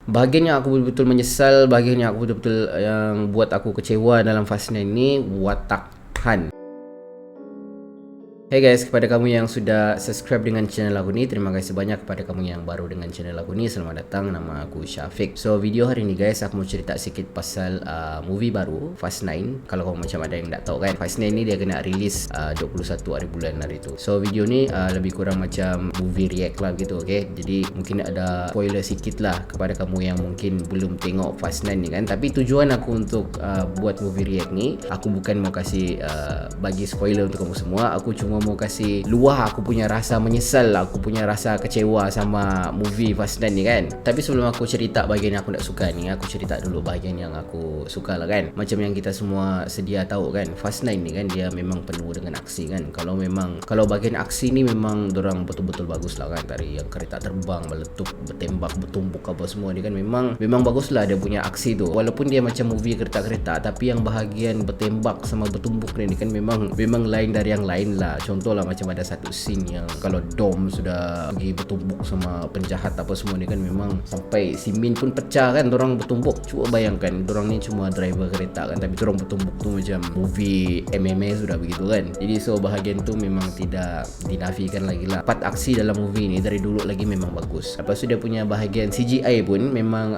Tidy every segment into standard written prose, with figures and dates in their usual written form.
Bahagian yang aku betul-betul menyesal, bahagian yang aku betul-betul yang buat aku kecewa dalam Fast 9 ni, watak Han. Hey guys, kepada kamu yang sudah subscribe dengan channel aku ni, terima kasih banyak. Kepada kamu yang baru dengan channel aku ni, selamat datang. Nama aku Syafiq. So video hari ni guys, aku mau cerita sikit pasal movie baru Fast 9. Kalau kamu macam ada yang tak tahu kan, Fast 9 ni dia kena release 21 hari bulan hari tu. So video ni lebih kurang macam movie react lah gitu, okay? Jadi mungkin ada spoiler sikit lah kepada kamu yang mungkin belum tengok Fast 9 ni kan. Tapi tujuan aku untuk buat movie react ni, aku bukan mau kasih bagi spoiler untuk kamu semua. Aku cuma mau kasih luah aku punya rasa menyesal, aku punya rasa kecewa sama movie Fast 9 ni kan. Tapi sebelum aku cerita bahagian yang aku tak suka ni, aku cerita dulu bahagian yang aku suka lah kan. Macam yang kita semua sedia tahu kan, Fast 9 ni kan dia memang penuh dengan aksi kan. Kalau bahagian aksi ni memang dorang betul-betul bagus lah kan. Dari yang kereta terbang, meletup, bertembak, bertumbuk apa semua ni kan, memang bagus lah dia punya aksi tu. Walaupun dia macam movie kereta-kereta, tapi yang bahagian bertembak sama bertumbuk ni kan memang lain dari yang lain lah. Contoh lah macam ada satu scene yang kalau Dom sudah pergi bertumbuk sama penjahat apa semua ni kan, memang sampai si Min pun pecah kan, dorang bertumbuk. Cuba bayangkan, dorang ni cuma driver kereta kan, tapi dorang bertumbuk tu macam movie MMA sudah begitu kan. Jadi so bahagian tu memang tidak dinafikan lagi lah. Part aksi dalam movie ni dari dulu lagi memang bagus. Lepas tu dia punya bahagian CGI pun memang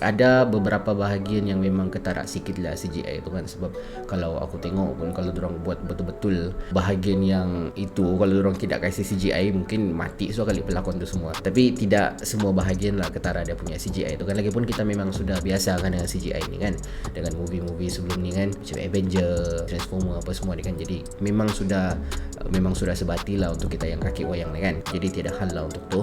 ada beberapa bahagian yang memang ketarak sikit lah CGI tu kan. Sebab kalau aku tengok pun, kalau dorang buat betul-betul bahagian yang itu, kalau orang tidak kasih CGI mungkin mati sekali pelakon tu semua. Tapi tidak semua bahagian lah ketara dia punya CGI tu kan. Lagipun kita memang sudah biasa kan dengan CGI ni kan, dengan movie-movie sebelum ni kan, macam Avenger, Transformer apa semua ni kan. Jadi memang sudah sebati lah untuk kita yang kaki wayang ni kan. Jadi tidak hal lah untuk tu.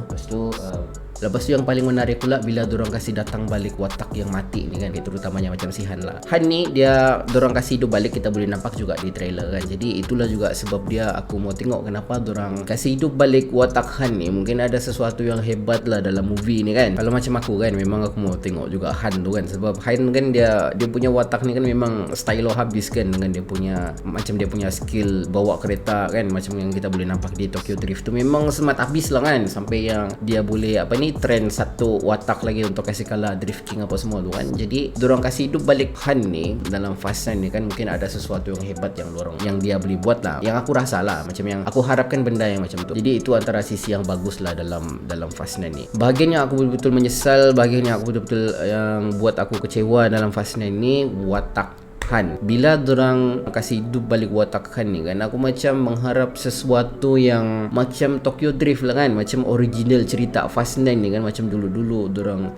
Lepas tu yang paling menarik pula bila dorang kasih datang balik watak yang mati ni kan, terutamanya macam si Han lah. Han ni dia dorang kasih hidup balik, kita boleh nampak juga di trailer kan. Jadi itulah juga sebab dia aku mau tengok kenapa dorang kasih hidup balik watak Han ni. Mungkin ada sesuatu yang hebat lah dalam movie ni kan. Kalau macam aku kan, memang aku mau tengok juga Han tu kan. Sebab Han kan dia punya watak ni kan memang stylo habis kan, dengan dia punya skill bawa kereta kan, macam yang kita boleh nampak di Tokyo Drift tu memang smart habis lah kan. Sampai yang dia boleh trend satu watak lagi untuk kasih kalah Drift King apa semua tu kan. Jadi dorang kasih hidup balik Han ni dalam Fast 9 ni kan, mungkin ada sesuatu yang hebat yang dia boleh buat lah, yang aku rasa lah, macam yang aku harapkan benda yang macam tu. Jadi itu antara sisi yang bagus lah dalam Fast 9 ni. Bahagian yang aku betul-betul menyesal, bahagian yang aku betul-betul yang buat aku kecewa dalam Fast 9 ni, watak Han. Bila dorang kasih hidup balik watak Han ni kan, aku macam mengharap sesuatu yang macam Tokyo Drift lah kan, macam original cerita Fast 9 ni kan. Macam dulu-dulu dorang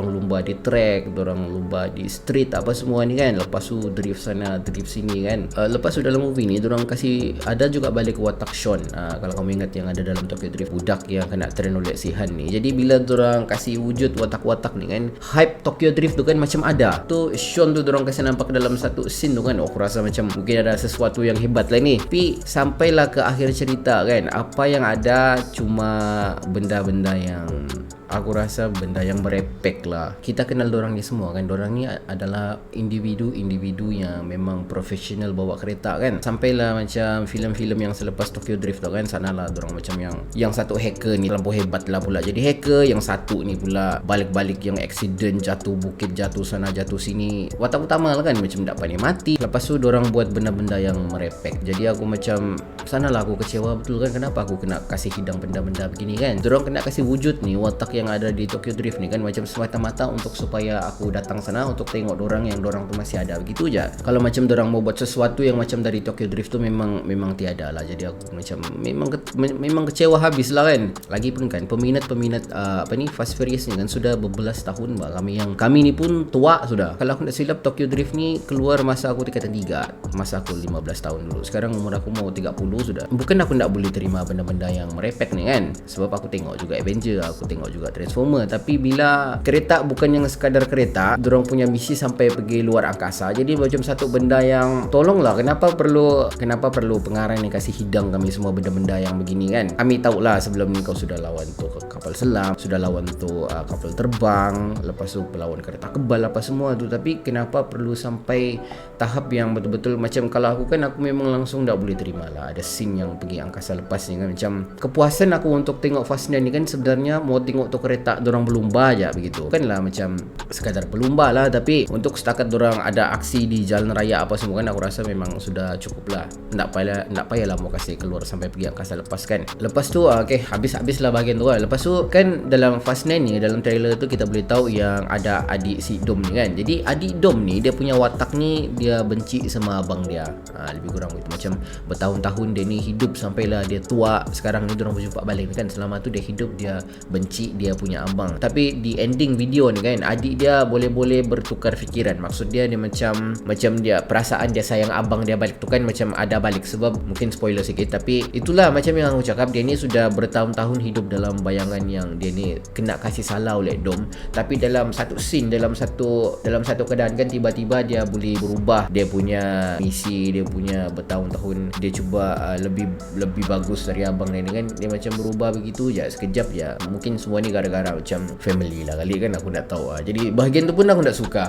lumba di track, dorang lumba di street apa semua ni kan. Lepas tu drift sana drift sini kan. Lepas tu dalam movie ni dorang kasih ada juga balik watak Sean. Kalau kamu ingat yang ada dalam Tokyo Drift, budak yang kena train oleh si Han ni. Jadi bila dorang kasih wujud watak-watak ni kan, hype Tokyo Drift tu kan macam ada tu. Sean tu dorang kasih nampak dalam satu scene tu kan. Aku rasa macam mungkin ada sesuatu yang hebat lah ni. Tapi sampailah ke akhir cerita kan, apa yang ada cuma benda-benda yang aku rasa benda yang merepek lah. Kita kenal dorang ni semua kan. Dorang ni adalah individu yang memang profesional bawa kereta kan. Sampailah macam filem-filem yang selepas Tokyo Drift tu kan, sanalah dorang macam yang satu hacker ni terlampau hebat lah pula jadi hacker, yang satu ni pula balik-balik yang accident, jatuh bukit, jatuh sana jatuh sini. Watak utama lah kan macam tak pandai mati. Lepas tu dorang buat benda-benda yang merepek. Jadi aku macam sanalah aku kecewa betul kan. Kenapa aku kena kasih hidang benda-benda begini kan. Dorang kena kasih wujud ni watak yang ada di Tokyo Drift ni kan, macam semata-mata untuk supaya aku datang sana untuk tengok dorang tu masih ada begitu aja. Kalau macam dorang mau buat sesuatu yang macam dari Tokyo Drift tu memang tiada lah. Jadi aku macam memang kecewa habis lah kan. Lagipun kan peminat Fast Furious ni kan sudah berbelas tahun bah. Kami ni pun tua sudah. Kalau aku tak silap Tokyo Drift ni keluar masa aku tingkatan 3, masa aku 15 tahun dulu. Sekarang umur aku mau 30 sudah. Bukan aku tak boleh terima benda-benda yang merepek ni kan. Sebab aku tengok juga Avenger, aku tengok juga Transformer. Tapi bila kereta bukan yang sekadar kereta, dorang punya misi sampai pergi luar angkasa. Jadi macam satu benda yang tolonglah, kenapa perlu pengarang ni kasih hidang kami semua benda-benda yang begini kan. Kami tahulah sebelum ni kau sudah lawan tu kapal selam, sudah lawan tu kapal terbang, lepas tu pelawan kereta kebal apa semua tu. Tapi kenapa perlu sampai tahap yang betul-betul macam, kalau aku kan, aku memang langsung tak boleh terima lah ada scene yang pergi angkasa lepas ni kan. Macam kepuasan aku untuk tengok Fast 9 ni kan sebenarnya mau tengok tu kereta dorang berlumba aja begitu. Bukanlah macam sekadar berlumba lah, tapi untuk setakat dorang ada aksi di jalan raya apa semua kan, aku rasa memang sudah cukup lah. Tak payahlah mau kasih keluar sampai pergi angkasa lepas kan. Lepas tu okay, habis lah bahagian tu lah. Lepas tu kan dalam Fast 9 ni, dalam trailer tu kita boleh tahu yang ada adik si Dom ni kan. Jadi adik Dom ni dia punya watak ni, dia benci sama abang dia. Lebih kurang begitu. Macam bertahun-tahun dia ni hidup sampailah dia tua. Sekarang ni diorang berjumpa balik kan. Selama tu dia hidup, dia benci dia punya abang. Tapi di ending video ni kan, adik dia boleh-boleh bertukar fikiran. Maksud dia macam dia perasaan dia sayang abang dia balik tu kan, macam ada balik. Sebab mungkin spoiler sikit, tapi itulah macam yang aku cakap, dia ni sudah bertahun-tahun hidup dalam bayangan yang dia ni kena kasih salah oleh Dom. Tapi dalam satu scene, dalam satu keadaan kan, tiba-tiba dia boleh berubah. Dia punya misi, dia punya bertahun-tahun dia cuba lebih bagus dari abang dia ni kan. Dia macam berubah begitu je, sekejap je. Mungkin semua ni gara-gara macam family lah kali kan, aku tak tahu lah. Jadi bahagian tu pun aku tak suka.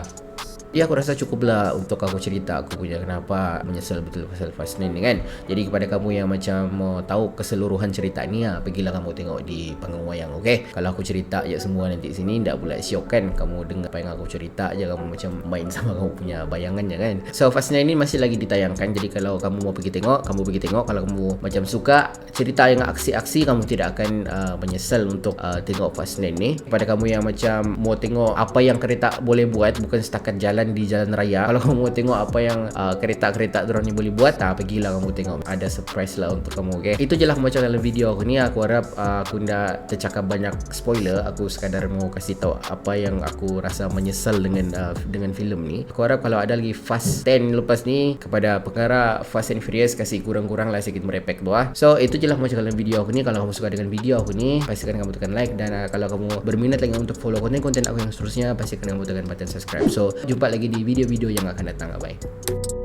Ya, aku rasa cukuplah untuk aku cerita aku punya kenapa menyesal betul pasal Fast 9 ni kan. Jadi kepada kamu yang macam mau tahu keseluruhan cerita ni, pergilah kamu tengok di panggung wayang, okey? Kalau aku cerita je semua nanti sini, tak pula syok kan. Kamu dengar apa yang aku cerita je, kamu macam main sama kamu punya bayangan je kan. So Fast 9 ni masih lagi ditayangkan. Jadi kalau kamu mau pergi tengok, kamu pergi tengok. Kalau kamu macam suka cerita yang aksi-aksi, kamu tidak akan menyesal untuk tengok Fast 9 ni. Kepada kamu yang macam mau tengok apa yang kereta boleh buat, bukan setakat jalan di jalan raya. Kalau kamu mau tengok apa yang kereta-kereta dorang ni boleh buat, pergilah kamu tengok. Ada surprise lah untuk kamu, okay? Itu je lah macam dalam video aku ni. Aku harap aku tidak tercakap banyak spoiler. Aku sekadar mau kasih tahu apa yang aku rasa menyesal dengan filem ni. Aku harap kalau ada lagi Fast 10 lepas ni, kepada pengarah Fast and Furious, kasih kurang-kurang lah sikit merepek tu lah. So itu je lah macam dalam video aku ni. Kalau kamu suka dengan video aku ni, pastikan kamu tekan like. Dan kalau kamu berminat lagi untuk follow konten aku yang seterusnya, pastikan kamu tekan button subscribe. So jumpa lagi di video-video yang akan datang. Bye.